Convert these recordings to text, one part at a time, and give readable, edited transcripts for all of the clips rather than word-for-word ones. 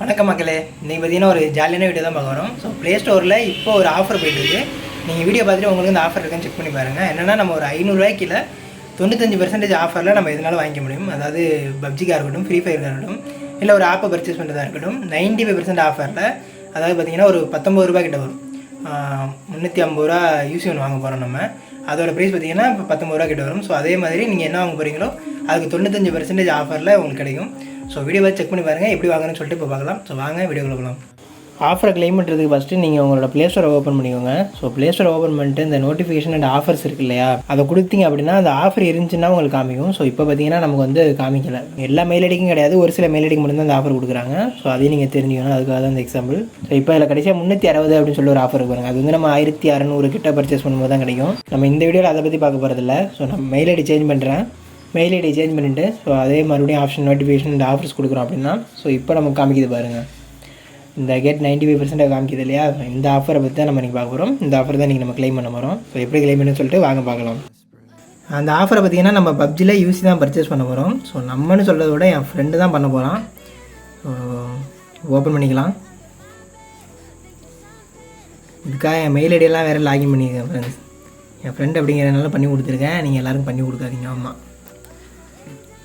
வணக்கம் மக்களே, இன்றைக்கி பார்த்தீங்கன்னா ஒரு ஜாலியான வீடியோ தான் பார்க்க வரோம். ஸோ ப்ளே ஸ்டோரில் இப்போ ஒரு ஆஃபர் போயிட்டுருக்கு. நீங்கள் வீடியோ பார்த்துட்டு உங்களுக்கு இந்த ஆஃபர் இருக்குன்னு செக் பண்ணி பாருங்கள். என்னென்னா நம்ம ஒரு 500 ரூபாய்க்குள்ள 95% ஆஃபரில் நம்ம எதனாலும் வாங்கிக்க முடியும். அதாவது பப்ஜிக்காக இருக்கட்டும், ஃப்ரீ ஃபயருக்காக இருக்கட்டும், இல்லை ஒரு ஆப்பை பர்ச்சேஸ் பண்ணுறதா இருக்கட்டும். 95% ஆஃபரில், அதாவது பார்த்திங்கன்னா ஒரு 19 ரூபா கிட்ட வரும். 350 ரூபா யூசி ஒன்று வாங்க போகிறோம் நம்ம. அதோட ப்ரைஸ் பார்த்திங்கன்னா இப்போ 19 ரூபா கிட்ட வரும். ஸோ அதே மாதிரி நீங்கள் என்ன வாங்க போகிறீங்களோ அதுக்கு 95% ஆஃபரில் உங்களுக்கு கிடைக்கும். ஸோ வீடியோவை செக் பண்ணி பாருங்கள் எப்படி வாங்கணும்னு சொல்லிட்டு இப்போ பார்க்கலாம். ஸோ வாங்க வீடியோக்குள்ள போகலாம். ஆஃபரை க்ளைம் பண்ணுறதுக்கு ஃபஸ்ட்டு நீங்கள் உங்களோட ப்ளே ஸ்டோரை ஓப்பன் பண்ணிக்கோங்க. ஸோ ப்ளே ஸ்டோரை ஓப்பன் பண்ணிட்டு இந்த நோட்டிஃபிகேஷன் அண்ட் ஆஃபர்ஸ் இருக்குது இல்லையா, அதை கொடுத்தீங்க அப்படின்னா அந்த ஆஃபர் இருந்துச்சுன்னா உங்களுக்கு காமிக்கும். ஸோ இப்போ பார்த்தீங்கன்னா நமக்கு வந்து காமிக்கலை. எல்லா மெயில் ஐடிக்கும் கிடையாது, ஒரு சில மெயில் ஐடிக்கு மட்டும்தான் அந்த ஆஃபர் கொடுக்குறாங்க. ஸோ அதையும் நீங்கள் தெரிஞ்சுக்கணும், அதுக்காக தான் இந்த எக்ஸாம்பிள். ஸோ இப்போ இதில் கடைசியாக 360 அப்படின்னு சொல்லி ஒரு ஆஃபர் இருக்காங்க. அது வந்து நம்ம 1600 கிட்ட பர்ச்சேஸ் பண்ணும்போது தான் கிடைக்கும். நம்ம இந்த வீடியோவில் அதை பற்றி பார்க்க போகிறதில்ல. ஸோ நம்ம மெயில் ஐடி சேஞ்ச் பண்ணுறேன். மெயில் ஐடி சேஞ்ச் பண்ணிவிட்டு ஸோ அதே மறுபடியும் ஆப்ஷன் நோட்டிஃபிகேஷன் இந்த ஆஃபர்ஸ் கொடுக்குறோம் அப்படின்னா, ஸோ இப்போ நமக்கு காமிக்குது பாருங்கள். இந்த கேட் 95% காமிக்குது இல்லையா. இந்த ஆஃபரை பற்றி தான் நம்ம இன்றைக்கி பார்க்க போகிறோம். இந்த ஆஃபர் தான் நீங்கள் நம்ம க்ளைம் பண்ண போகிறோம். ஸோ எப்படி க்ளைம் பண்ணு சொல்லிட்டு வாங்க பார்க்கலாம். அந்த ஆஃபரை பார்த்திங்கன்னா நம்ம பப்ஜியில் யூசி தான் பர்ச்சேஸ் பண்ண போகிறோம். ஸோ நம்மன்னு சொல்கிறத விட என் ஃப்ரெண்டு தான் பண்ண போகிறான். ஓப்பன் பண்ணிக்கலாம். இதுக்காக என் மெயில் ஐடியெல்லாம் வேறு லாகின் பண்ணியிருக்கேன் ஃப்ரெண்ட்ஸ். என் ஃப்ரெண்ட் அப்படிங்கிறதுனால பண்ணி கொடுத்துருக்கேன். நீங்கள் எல்லோரும் பண்ணி கொடுக்காதீங்க. ஆமாம்,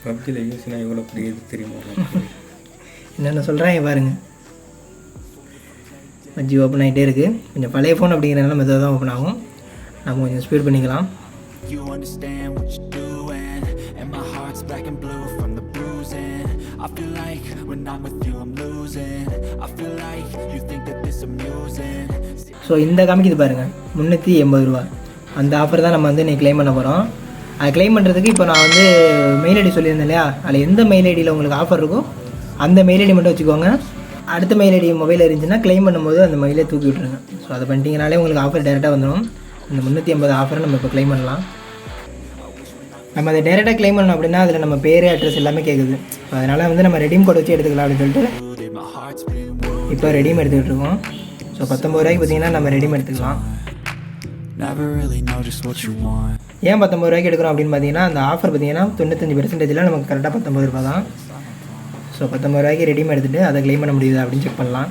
பப்ஜியில் யூஸ்னா எவ்வளோ பெரிய தெரியுமா? என்னென்ன சொல்கிறேன் பாருங்கள். பப்ஜி ஓப்பன் ஆகிட்டே இருக்குது. கொஞ்சம் பழைய ஃபோன் அப்படிங்கிறதுனால மெதுவாக தான் ஓப்பன் ஆகும். நம்ம கொஞ்சம் ஸ்பீட் பண்ணிக்கலாம். ஸோ இந்த காமிக்குது பாருங்கள், 380 ரூபா. அந்த ஆஃபர் தான் நம்ம வந்து இன்றைக்கி க்ளைம் பண்ண போகிறோம். அதை க்ளைம் பண்ணுறதுக்கு இப்போ நான் வந்து மெயில் ஐடி சொல்லியிருந்தேன் இல்லையா, அதில் எந்த மெயில் ஐடியில் உங்களுக்கு ஆஃபர் இருக்கோ அந்த மெயில் ஐடி மட்டும் வச்சுக்கோங்க. அடுத்த மெயில் ஐடி மொபைல் இருந்துச்சுன்னா க்ளைம் பண்ணும்போது அந்த மெயிலே தூக்கி விட்ருங்க. ஸோ அதை பண்ணிட்டீங்கனாலே உங்களுக்கு ஆஃபர் டேரெக்டாக வந்துடும். இந்த 380 ஆஃபரை நம்ம இப்போ க்ளைம் பண்ணலாம். நம்ம அதை டேரெக்டாக க்ளைம் பண்ணணும் அப்படின்னா அதில் நம்ம பேர், அட்ரஸ் எல்லாமே கேட்குது. ஸோ அதனால் வந்து நம்ம ரெடீம் கோட் வச்சு எடுத்துக்கலாம் அப்படின்னு சொல்லிட்டு இப்போ ரெடீம் எடுத்துக்கிட்டு இருக்கோம். ஸோ 19 ரூபாய்க்கு பார்த்தீங்கன்னா நம்ம ரெடீம் எடுத்துக்கலாம். ஏன் 19 ரூபாய்க்கு எடுக்கிறோம் அப்படின்னு பார்த்தீங்கன்னா, அந்த ஆஃபர் பார்த்தீங்கன்னா 95% நமக்கு கரெக்டாக 19 ரூபா தான். ஸோ 19 ரூபாய்க்கு ரெடியும் எடுத்துகிட்டு அதை க்ளைம் பண்ண முடியுது அப்படின்னு செக் பண்ணலாம்.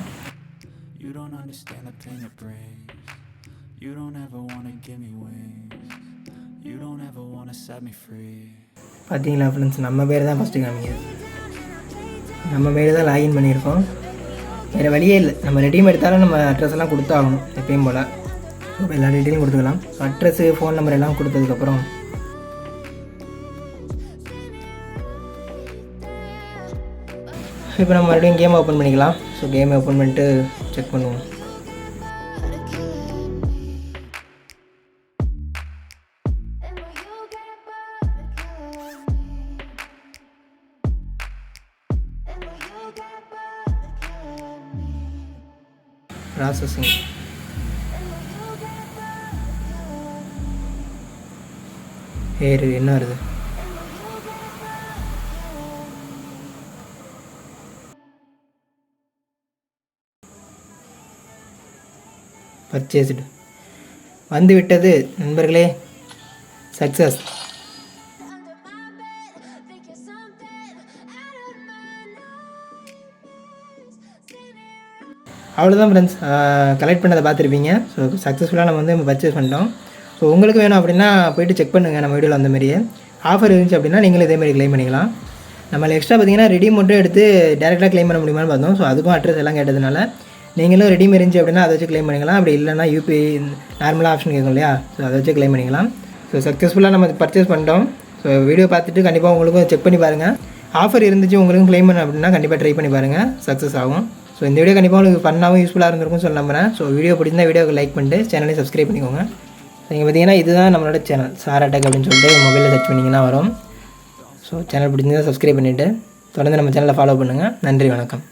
பார்த்தீங்களா ஃப்ரெண்ட்ஸ், நம்ம பேர் தான் ஃபஸ்ட்டு காமிக்குது. நம்ம பேர் தான் லாகின் பண்ணியிருக்கோம். வேறு வழியே இல்லை. நம்ம ரெடியும் எடுத்தாலும் நம்ம அட்ரஸ் எல்லாம் கொடுத்தாகணும் எப்பயும் போல். ஸோ எல்லா டீட்டெயிலும் கொடுத்துக்கலாம். அட்ரஸு, ஃபோன் நம்பர் எல்லாம் கொடுத்ததுக்கப்புறம் இப்போ நம்ம மறுபடியும் கேம் ஓப்பன் பண்ணிக்கலாம். ஸோ கேமை ஓப்பன் பண்ணிட்டு செக் பண்ணுவோம். ப்ராசஸிங் ஏறு என்ன வருது? பர்ச்சேஸ்டு வந்து விட்டது நண்பர்களே, சக்ஸஸ். அவ்வளோதான் ஃப்ரெண்ட்ஸ், கலெக்ட் பண்ணதை பார்த்துருப்பீங்க. ஸோ சக்ஸஸ்ஃபுல்லாக நம்ம வந்து பர்ச்சேஸ் பண்ணிட்டோம். ஸோ உங்களுக்கு வேணும் அப்படின்னா போய்ட்டு செக் பண்ணுங்கள். நம்ம வீடியோவில் அந்த மாதிரியே ஆஃபர் இருந்துச்சு அப்படின்னா நீங்களும் இதேமாதிரி க்ளைம் பண்ணிக்கலாம். நம்மளை எக்ஸ்ட்ரா பார்த்தீங்கன்னா ரெடீம் மட்டும் எடுத்து டேரெக்டாக க்ளைம் பண்ண முடியுமான்னு பார்த்தோம். ஸோ அதுக்கும் அட்ரஸ் எல்லாம் கேட்டதுனால நீங்களும் ரெடீம் இருந்துச்சு அப்படின்னா அதை வச்சு க்ளைம் பண்ணிக்கலாம். அப்படி இல்லைனா யூபிஐ நார்மலாக ஆப்ஷன் கேட்கும் இல்லையா, ஸோ அதை வச்சு க்ளைம் பண்ணிக்கலாம். ஸோ சக்ஸஸ்ஃபுல்லாக நம்ம பர்ச்சேஸ் பண்ணிட்டோம். ஸோ வீடியோ பார்த்துட்டு கண்டிப்பாக உங்களுக்கும் செக் பண்ணி பாருங்கள். ஆஃபர் இருந்துச்சு உங்களுக்கும் க்ளைம் பண்ண அப்படின்னா கண்டிப்பாக ட்ரை பண்ணி பாருங்கள், சக்ஸஸ் ஆகும். ஸோ இந்த வீடியோ கண்டிப்பாக உங்களுக்கு ஃபன்னாகவும் யூஸ்ஃபுல்லாக இருந்திருக்கும்னு சொல்ல நம்புறேன். ஸோ வீடியோ பிடிச்சிருந்தா வீடியோக்கு லைக் பண்ணிட்டு சேனலை சப்ஸ்கிரைப் பண்ணிக்கோங்க. நீங்கள் பார்த்தீங்கன்னா இதுதான் நம்மளோட சேனல், சாரா டெக் அப்படின்னு சொல்லிட்டு மொபைலில் சர்ச் பண்ணிங்கன்னா வரும். ஸோ சேனல் பிடிச்சிருந்தா சப்ஸ்கிரைப் பண்ணிவிட்டு தொடர்ந்து நம்ம சேனலை ஃபாலோ பண்ணுங்கள். நன்றி, வணக்கம்.